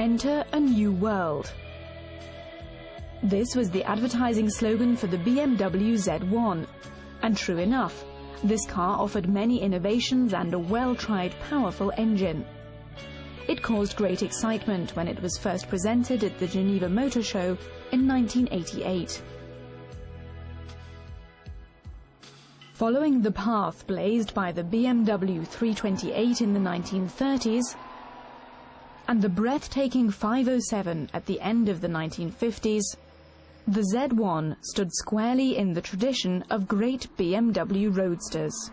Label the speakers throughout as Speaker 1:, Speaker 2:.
Speaker 1: Enter a new world. This was the advertising slogan for the BMW Z1. And true enough, this car offered many innovations and a well-tried, powerful engine. It caused great excitement when it was first presented at the Geneva Motor Show in 1988. Following the path blazed by the BMW 328 in the 1930s and the breathtaking 507 at the end of the 1950s, the Z1 stood squarely in the tradition of great BMW roadsters.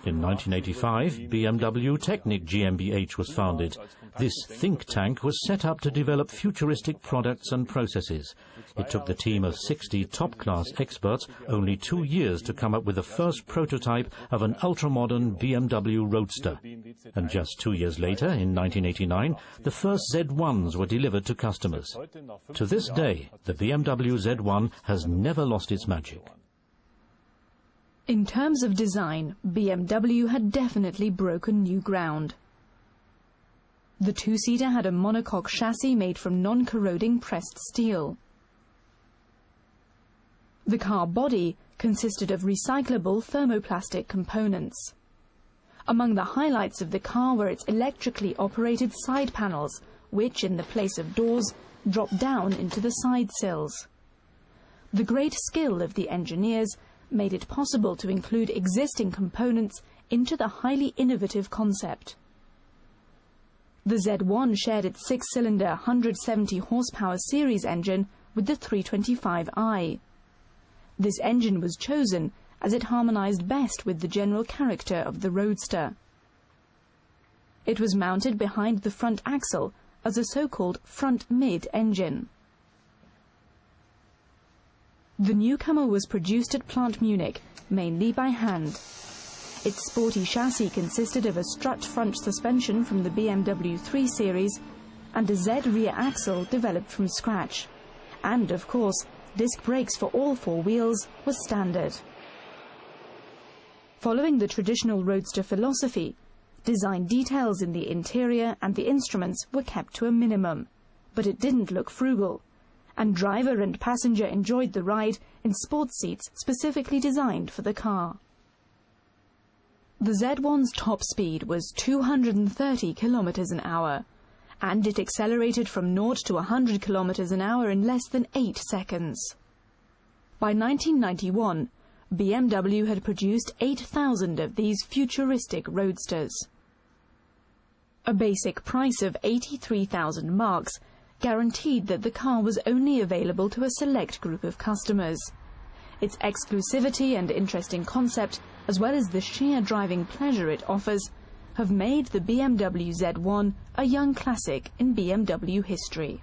Speaker 2: In 1985, BMW Technik GmbH was founded. This think tank was set up to develop futuristic products and processes. It took the team of 60 top-class experts only 2 years to come up with the first prototype of an ultra-modern BMW Roadster. And just 2 years later, in 1989, the first Z1s were delivered to customers. To this day, the BMW Z1 has never lost its magic.
Speaker 1: In terms of design, BMW had definitely broken new ground. The two-seater had a monocoque chassis made from non-corroding pressed steel. The car body consisted of recyclable thermoplastic components. Among the highlights of the car were its electrically operated side panels, which, in the place of doors, dropped down into the side sills. The great skill of the engineers made it possible to include existing components into the highly innovative concept. The Z1 shared its 6-cylinder 170 horsepower series engine with the 325i. This engine was chosen as it harmonized best with the general character of the Roadster. It was mounted behind the front axle as a so-called front-mid engine. The newcomer was produced at Plant Munich, mainly by hand. Its sporty chassis consisted of a strut front suspension from the BMW 3 Series and a Z rear axle developed from scratch. And, of course, disc brakes for all 4 wheels was standard. Following the traditional Roadster philosophy, design details in the interior and the instruments were kept to a minimum, but it didn't look frugal, and driver and passenger enjoyed the ride in sports seats specifically designed for the car. The Z1's top speed was 230 kilometers an hour, and it accelerated from 0 to 100 kilometers an hour in less than 8 seconds. By 1991, BMW had produced 8,000 of these futuristic roadsters. A basic price of 83,000 marks guaranteed that the car was only available to a select group of customers. Its exclusivity and interesting concept, as well as the sheer driving pleasure it offers, have made the BMW Z1 a young classic in BMW history.